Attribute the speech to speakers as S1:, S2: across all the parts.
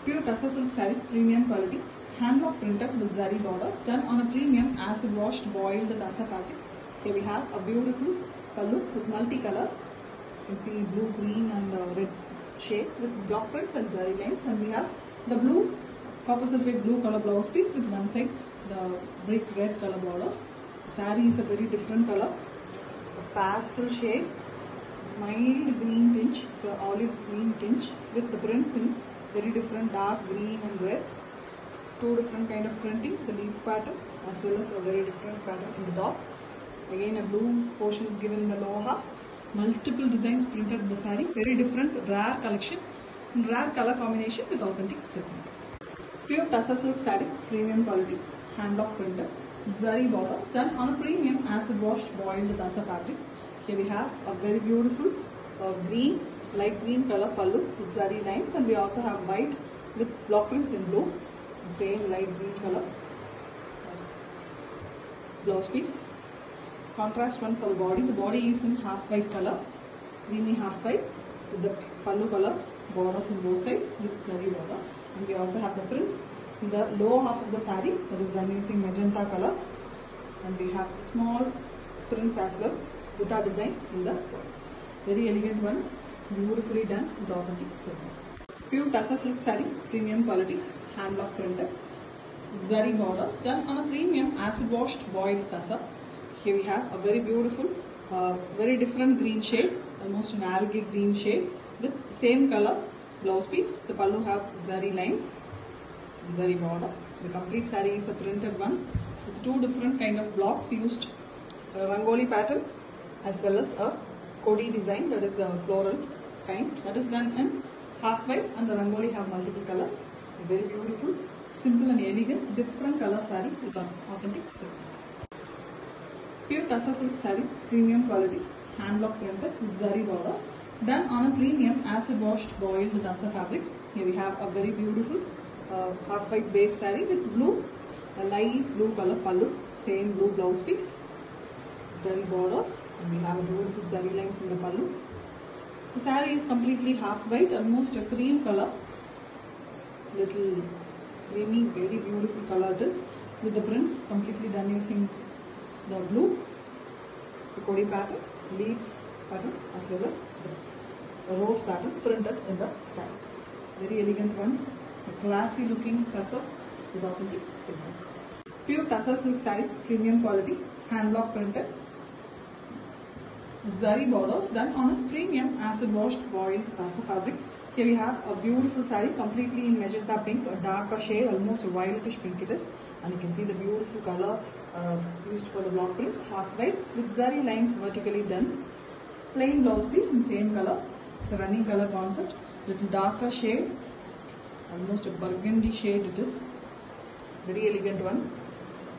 S1: Pure tussar silk saree, premium quality, hand block printed with zari borders, done on a premium acid washed boiled tussar fabric. Here we have a beautiful pallu with multicolors. You can see blue, green and red shades with block prints and zari lines, and we have the blue copper sulphate blue color blouse piece with one side the brick red color borders. The saree is a very different color, a pastel shade, mild green tinge, so olive green tinge with the prints in very different dark green and red. Two different kind of printing, the leaf pattern as well as a very different pattern in the top. Again a blue portion is given in the lower half. Multiple designs printed in the saree, very different rare collection, rare color combination with authentic silk. Pure tussar silk saree, premium quality, hand block printed, zari borders, done on a premium acid washed boiled tussar fabric. Here we have a very beautiful green, light green color pallu with zari lines, and we also have white with block prints in blue, same light green color blouse piece. Contrast one for the body. The body is in half white color, creamy half white with the pallu color borders on both sides with zari border, and we also have the prints in the lower half of the saree that is done using magenta color, and we have small prints as well, butta design in the very elegant one, beautifully done with authentic silk. Pure tussar silk saree, premium quality, hand block printed, zari borders, done on a premium acid washed boiled tussar. Here we have a very beautiful, very different green shade, almost an algae green shade with same color blouse piece. The pallu have zari lines, zari border. The complete saree is a printed one with two different kind of blocks used, rangoli pattern as well as a kodi design, that is the floral kind, that is done in half white, and the rangoli have multiple colors. A very beautiful, simple and elegant, different color saree with authentic silk. Pure tussar silk saree, premium quality, hand block printed with zari borders, done on a premium acid washed boiled tussar fabric. Here we have a very beautiful half white base saree with blue, a light blue color pallu, same blue blouse piece, zari borders, and we have a beautiful zari lines in the pallu. The saree is completely half white, almost a cream color, little creamy, very beautiful color it is, with the prints completely done using the blue, the kodi pattern, leaves pattern as well as the rose pattern printed in the saree. Very elegant one, a classy looking tussar with authentic silk. Pure tussar silk saree, premium quality, hand block printed, zari borders, done on a premium acid washed boiled tussar fabric. Here we have a beautiful saree completely in magenta pink, a darker shade, almost a violetish pink it is, and you can see the beautiful color used for the block prints, half white with zari lines vertically done. Plain blouse piece in same color. It's a running color concept. Little darker shade, almost a burgundy shade it is. Very elegant one.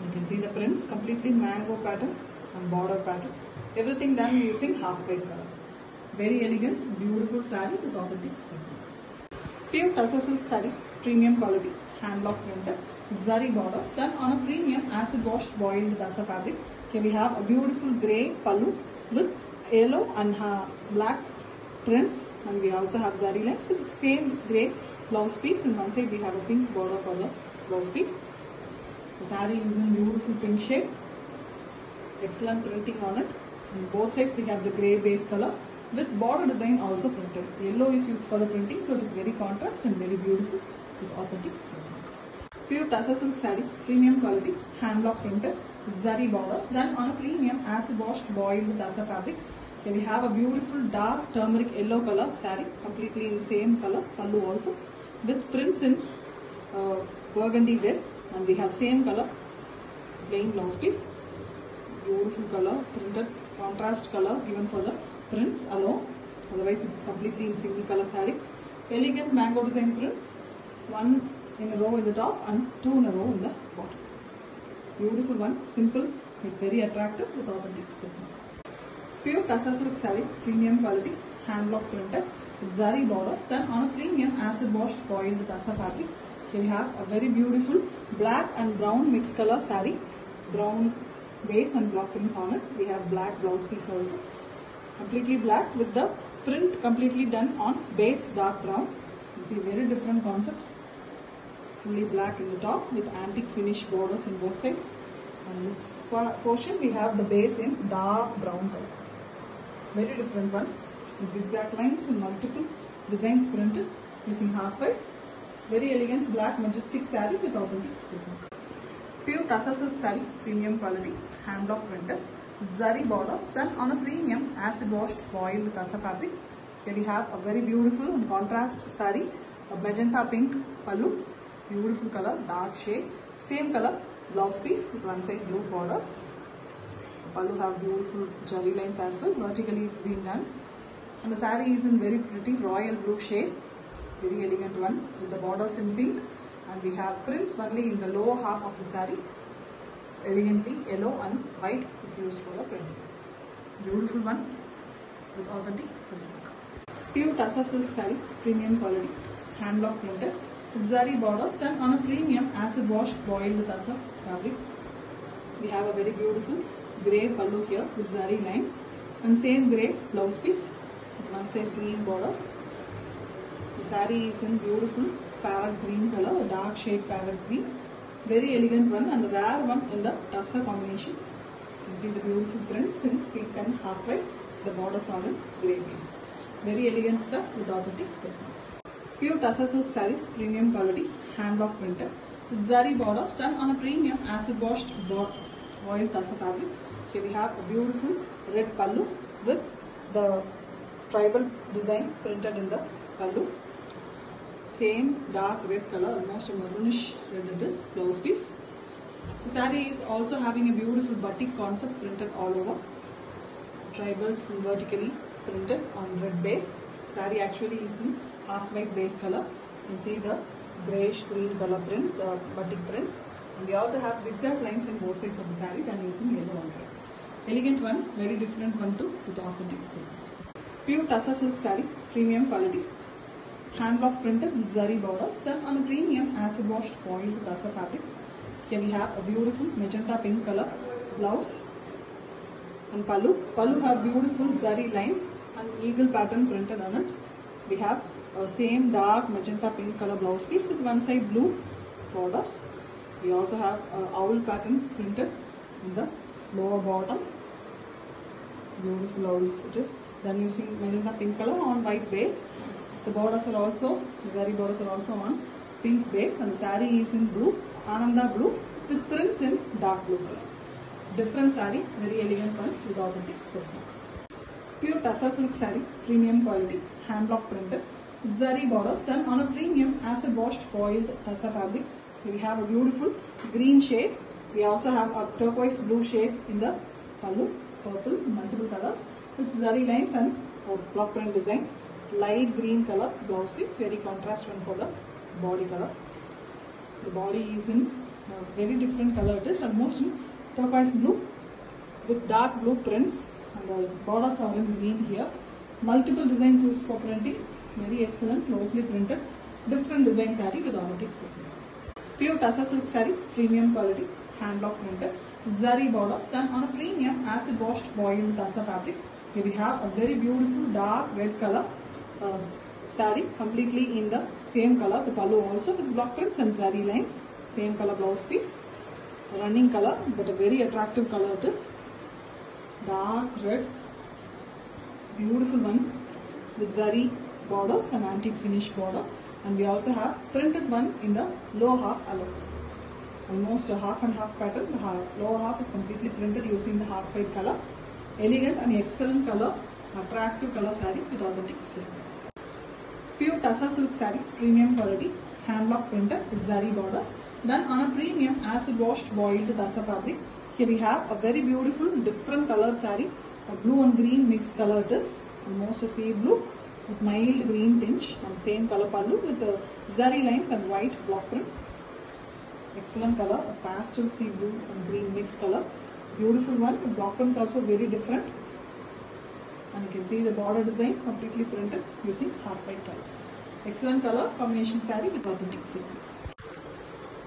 S1: You can see the prints completely mango pattern and border pattern. Everything done using half white color. Very elegant, beautiful saree with authentic silk. Pure tussar silk saree, premium quality, hand block printed, zari borders, done on a premium acid washed boiled tussar fabric. Here we have a beautiful grey pallu with yellow and black prints, and we also have zari lines with the same grey blouse piece. And one side we have a pink border for the blouse piece. The saree is in beautiful pink shade, excellent printing on it. On both sides we have the grey base color with border design also printed. Yellow is used for the printing, so it is very contrast and very beautiful with authentic silk. Pure tussar silk saree, premium quality, hand block printed with zari borders, done on a premium acid washed boiled tussar fabric. Here we have a beautiful dark turmeric yellow color saree, completely in the same color, pallu also, with prints in burgundy red, and we have same color plain blouse piece. Beautiful color, printed contrast color given for the prints alone, otherwise it's completely in single color saree. Elegant mango design prints, one in a row in the top and two in a row in the bottom. Beautiful one, simple yet very attractive with authentic silk. Pure tussar silk saree, premium quality, hand block printed with zari borders, done on a premium acid washed boiled tussar fabric. Here we have a very beautiful black and brown mixed color saree, brown base and block prints on it. We have black blouse piece also, completely black with the print completely done on base dark brown. You see very different concept, fully black in the top with antique finish borders in both sides. On this portion we have the base in dark brown color. Very different one with zigzag lines and multiple designs printed using half white. Very elegant black majestic saree with authentic silk. Pure Tassa silk saree, premium quality, hand block printed. Zari borders done on a premium acid washed boiled Tassa fabric. Here we have a very beautiful and contrast saree, a magenta pink pallu, beautiful color, dark shade, same color blouse piece with one side blue borders. Pallu have beautiful jari lines as well, vertically it's been done. And the saree is in very pretty royal blue shade, very elegant one with the borders in pink. And we have prints only in the lower half of the saree. Elegantly yellow and white is used for the printing. Beautiful one with authentic silk. Pure Tassa silk saree, premium quality, hand block printed. Zari borders done on a premium acid washed boiled Tassa fabric. We have a very beautiful grey pallu here with zari lines and same grey blouse piece with one side green borders. The saree is in beautiful parrot green color, a dark shade parrot green. Very elegant one and a rare one in the Tassa combination. You can see the beautiful prints in pink and half white. The borders are in grey piece. Very elegant stuff with authentic silk. Pure Tassa silk saree, premium quality, hand block printed. With zari borders done on a premium acid washed boiled Tassa fabric. Here we have a beautiful red pallu with the tribal design printed in the pallu. Same dark red color, almost a maroonish red it is, blouse piece. The saree is also having a beautiful batik concept printed all over. Tribals vertically printed on red base. Saree actually is in half white base color. You can see the greyish green color prints, batik prints. And we also have zigzag lines in both sides of the saree and using yellow and red. Elegant one, very different one too with authentic silk. Pure Tassa silk saree, premium quality. Hand block printed with zari borders done on a premium acid washed boiled Tassa fabric. Here we have a beautiful magenta pink color blouse and pallu. Pallu have beautiful zari lines and eagle pattern printed on it. We have a same dark magenta pink color blouse piece with one side blue borders. We also have a owl pattern printed in the lower bottom. Beautiful owls it is done using magenta pink color on white base. The borders are also, the zari borders are also on pink base and the saree is in blue, Ananda blue with prints in dark blue color. Different saree, very elegant one with authentic silk. Pure Tassa silk saree, premium quality, hand block printed. Zari borders done on a premium acid washed boiled Tassa fabric. We have a beautiful green shade. We also have a turquoise blue shade in the pallu, purple, multiple colors with zari lines and block print design. Light green color blouse piece, very contrast one for the body color. The body is in a very different color, it is almost in turquoise blue with dark blue prints and the borders are in green here. Multiple designs used for printing, very excellent, closely printed, different design saree with authentic silk. Pure Tassa silk saree, premium quality, hand block printed, zari borders done on a premium acid washed boiled Tassa fabric. Here we have a very beautiful dark red color saree completely in the same color, the pallu also with block prints and zari lines, same color blouse piece, running color but a very attractive color it is, dark red, beautiful one with zari borders and antique finish border, and we also have printed one in the lower half alone. Almost a half and half pattern, the lower half is completely printed using the half white color. Elegant and excellent color, attractive color saree with authentic silk. Pure Tassa silk saree, premium quality, hand block printed with zari borders done on a premium acid washed boiled Tassa fabric. Here we have a very beautiful different color saree, a blue and green mixed color it is, almost a sea blue with mild green tinge and same color pallu with the zari lines and white block prints. Excellent color, a pastel sea blue and green mixed color. Beautiful one, the block prints also very different. And you can see the border design completely printed using half white color. Excellent color combination saree with authentic silk.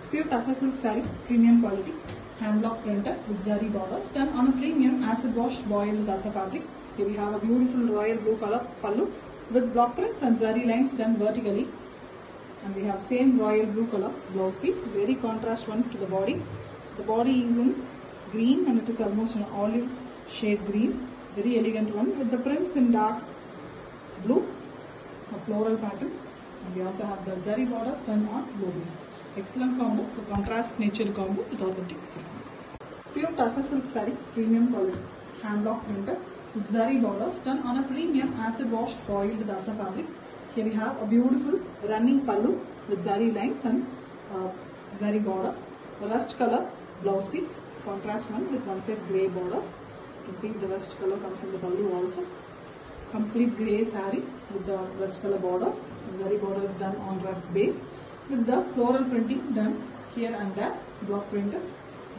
S1: Pure Tassa silk saree, premium quality, hand block printed with zari borders done on a premium acid washed boiled Tassa fabric. Here we have a beautiful royal blue color pallu with block prints and zari lines done vertically. and we have same royal blue color blouse piece, very contrast one to the body. The body is in green and it is almost an olive shade green, very elegant one with the prints in dark blue, a floral pattern, and we also have the zari borders done on blue base. Excellent combo, the contrast nature combo with authentic silk. Pure Tussar silk saree, premium quality, hand block printed with zari borders done on a premium acid washed foiled Tussar fabric. Here we have a beautiful running pallu with zari lines and zari border, a rust color blouse piece, contrast one with one side grey borders. You can see the rust color comes in the pallu also. Complete grey saree with the rust color borders. The zari border is done on rust base with the floral printing done here and there. Block printed.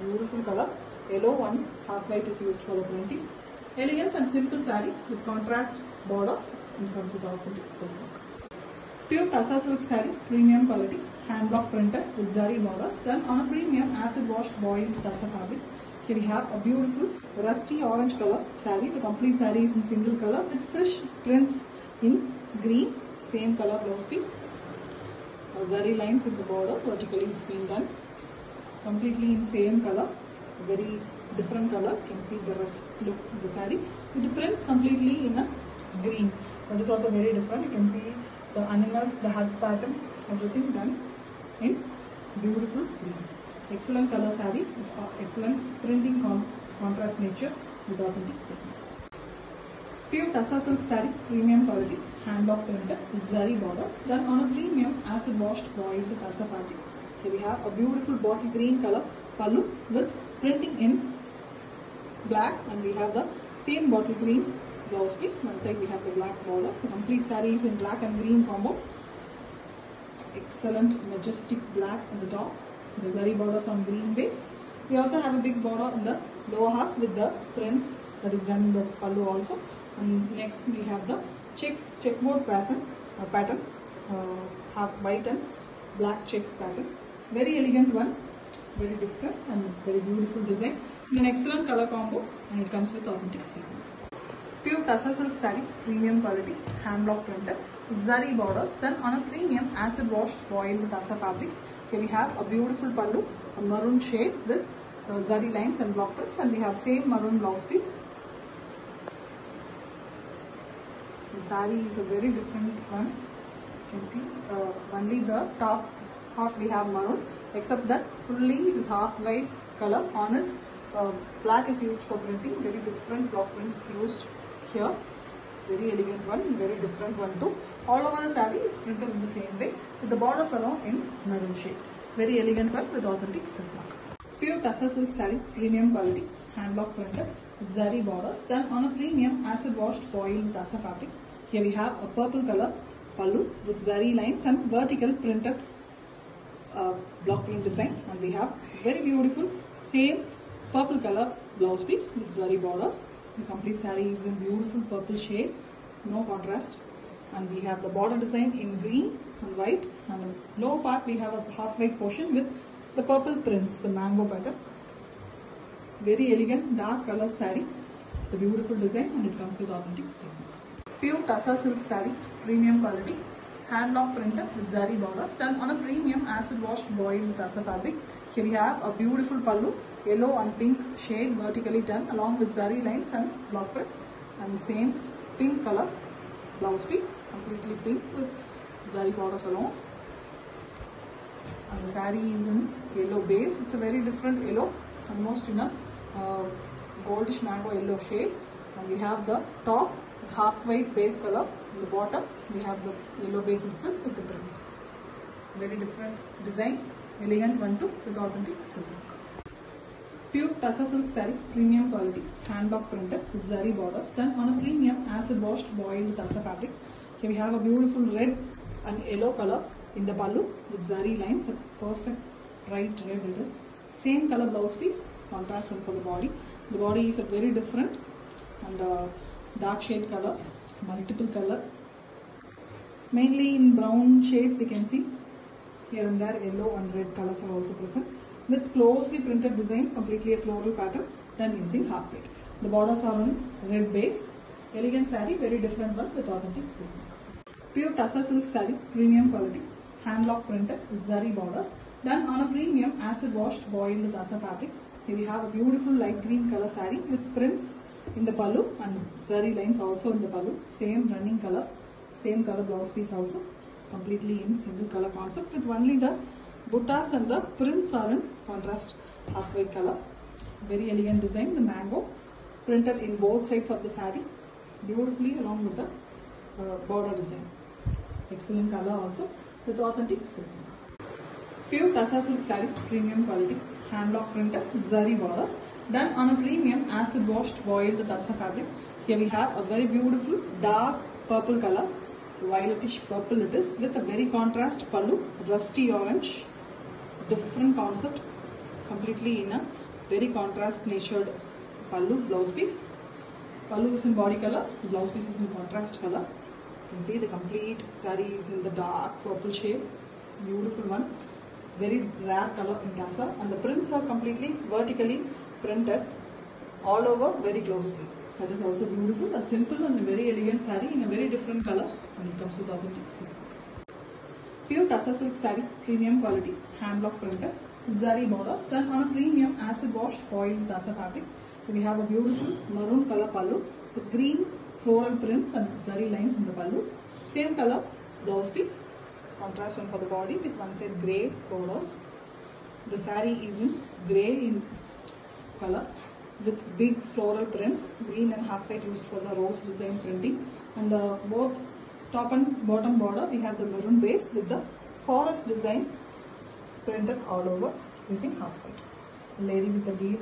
S1: Beautiful color. Yellow one, half white is used for the printing. Elegant and simple saree with contrast border and comes with authentic silk. Pure Tussar silk saree, premium quality, hand block printed with zari borders done on a premium acid washed boiled Tussar fabric. Here we have a beautiful rusty orange color saree. The complete saree is in single color with fresh prints in green, same color blouse piece. Zari lines in the border, vertically it's been done. Completely in same color, very different color. You can see the rust look of the saree with the prints completely in a green. That is also very different. You can see the animals, the heart pattern, everything done in beautiful green. Excellent color saree, excellent printing contrast nature with authentic silk. Pure Tussar silk saree, premium quality, hand block printed with zari borders done on a premium acid washed boiled Tussar fabric. Here we have a beautiful bottle green color pallu with printing in black, and we have the same bottle green blouse piece. One side we have the black border. The complete saree is in black and green combo. Excellent majestic black on the top. The zari borders on green base. We also have a big border in the lower half with the prints that is done in the pallu also. And next we have the checkerboard pattern, half white and black checks pattern. Very elegant one, very different and very beautiful design. An excellent color combo, and it comes with authentic silk. Pure Tussar silk saree, premium quality, hand block printed with zari borders done on a premium acid washed boiled Tussar fabric. Here we have a beautiful pallu, a maroon shade with zari lines and block prints, and we have same maroon blouse piece. The saree is a very different one. You can see only the top half we have maroon, except that fully it is half white color on it. Black is used for printing. Very different block prints used here. Very elegant one, very different one too. All over the saree is printed in the same way with the borders around in maroon shade. Very elegant one with authentic silk mark. Pure Tussar silk saree, premium quality, hand block printed with zari borders done on a premium acid washed foiled Tussar fabric. Here we have a purple color pallu with zari lines and vertical printed block print design, and we have very beautiful same purple color blouse piece with zari borders. The complete saree is in beautiful purple shade, no contrast, and we have the border design in green and white, and on the lower part we have a half white portion with the purple prints, the mango pattern. Very elegant dark color saree, the beautiful design, and it comes with authentic silk. Pure Tussar silk saree, premium quality, hand block printed with zari borders done on a premium acid washed boiled Tussar fabric. Here we have a beautiful pallu, yellow and pink shade vertically done along with zari lines and block prints, and the same pink color blouse piece, completely pink with zari borders along. And the saree is in yellow base. It's a very different yellow, almost in a goldish mango yellow shade. And we have the top with half white base color. In the bottom we have the yellow base itself with the prints. Very different design, elegant one too with authentic silk. Pure Tussar silk saree, premium quality, hand block printed with zari borders done on a premium acid washed boiled Tussar fabric. Here we have a beautiful red and yellow color in the pallu with zari lines, a perfect bright red it is. Same color blouse piece, contrast one for the body. The body is a very different and dark shade color, multiple color, mainly in brown shades. We can see here and there yellow and red colors are also present with closely printed design, completely a floral pattern done using half white. The borders are on red base. Elegant saree, very different one with authentic silk. Pure Tussar silk saree, premium quality, hand block printed with zari borders, done on a premium acid washed boiled tassa fabric. Here we have a beautiful light green color saree with prints in the pallu and zari lines also in the pallu. Same running color, same color blouse piece also, completely in single color concept with only the buttas and the prints are in contrast half white color. Very elegant design, the mango printed in both sides of the saree beautifully along with the border design. Excellent color also with authentic silk. Pure tassa silk saree, premium quality, hand block printed, zari borders, done on a premium acid washed boiled tassa fabric. Here we have a very beautiful dark purple color, violetish purple it is, with a very contrast pallu, rusty orange, different concept, completely in a very contrast natured pallu blouse piece. Pallu is in body color, the blouse piece is in contrast color. You can see the complete saree is in the dark purple shade, beautiful one, very rare color in tassa, and the prints are completely vertically printed all over very closely. That is also beautiful, a simple and a very elegant saree in a very different color when it comes to the authentic silk. Pure tassa silk saree, premium quality, hand block printed, zari borders, done on a premium acid washed boiled tassa fabric. So we have a beautiful maroon color pallu with green floral prints and zari lines in the pallu. Same color blouse piece, contrast one for the body with one side grey borders. The saree is in grey in color with big floral prints, green and half white used for the rose design printing, and the both top and bottom border we have the maroon base with the forest design printed all over using half white. A lady with a deer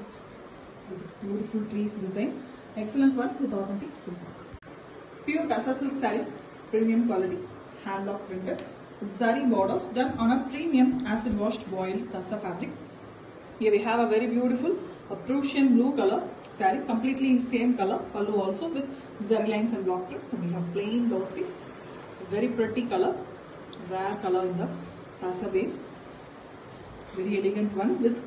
S1: with beautiful trees design, excellent one with authentic silk work. Pure tassa silk saree, premium quality, hand block printed with zari borders, done on a premium acid washed boiled tassa fabric. Here we have a very beautiful Prussian blue color saree, completely in same color pallu also with zari lines and block prints, and we have plain blouse piece. A very pretty color, rare color in the tassa base. Very elegant one with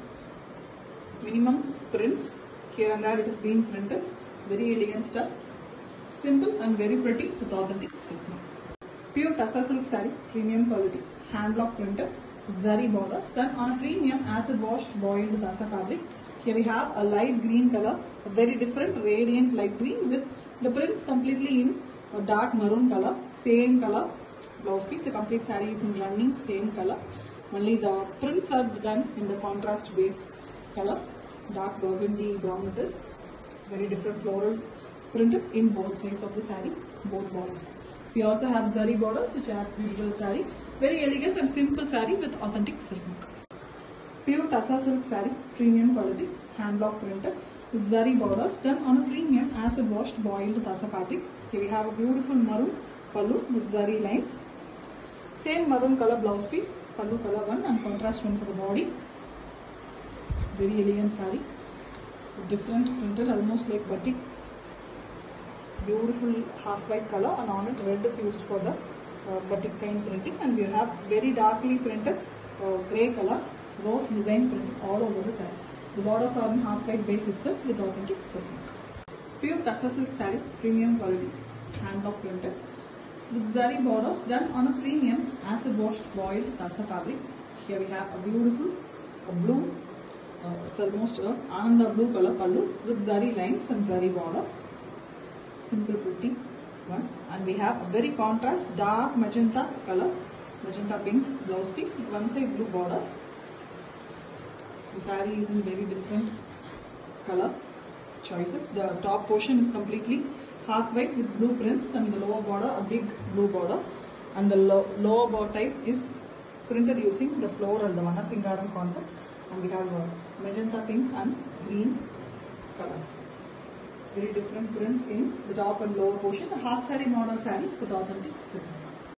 S1: minimum prints. Here and there it is being printed. Very elegant stuff. Simple and very pretty with authentic silk. Pure tassa silk saree, premium quality, hand block printed, zari borders, done on a premium acid washed boiled tassa fabric. Here we have a light green color, a very different radiant light green with the prints completely in a dark maroon color. Same color blouse piece. The complete saree is in running same color. Only the prints are done in the contrast base color, dark burgundy brown it is. Very different floral printed in both sides of the saree, both borders. We also have zari borders which adds beautiful saree. Very elegant and simple saree with authentic silk work. Pure tassa silk saree, premium quality, hand block printed with zari borders, done on a premium acid washed boiled tassa fabric. Here we have a beautiful maroon pallu with zari lines. Same maroon color blouse piece, pallu color one and contrast one for the body. Very elegant saree, different printed, almost like batik. Beautiful half white color, and on it red is used for the batik kind printing, and we have very darkly printed grey color rose design printing all over the saree. The borders are in half white base itself with authentic silk. Pure tassa silk saree, premium quality, hand block printed with zari borders, done on a premium acid washed boiled tassa fabric. Here we have a beautiful blue, it's almost a Ananda blue color pallu with zari lines and zari border. Simple pretty one, and we have a very contrast dark magenta color, magenta pink blouse piece with one side blue borders. The saree is in very different color choices. The top portion is completely half white with blue prints, and the lower border a big blue border, and the lower border type is printed using the floral, the Vanasingaram concept, and we have magenta pink and green colors. Very different prints in the top and lower portion. A half saree model saree with authentic silk.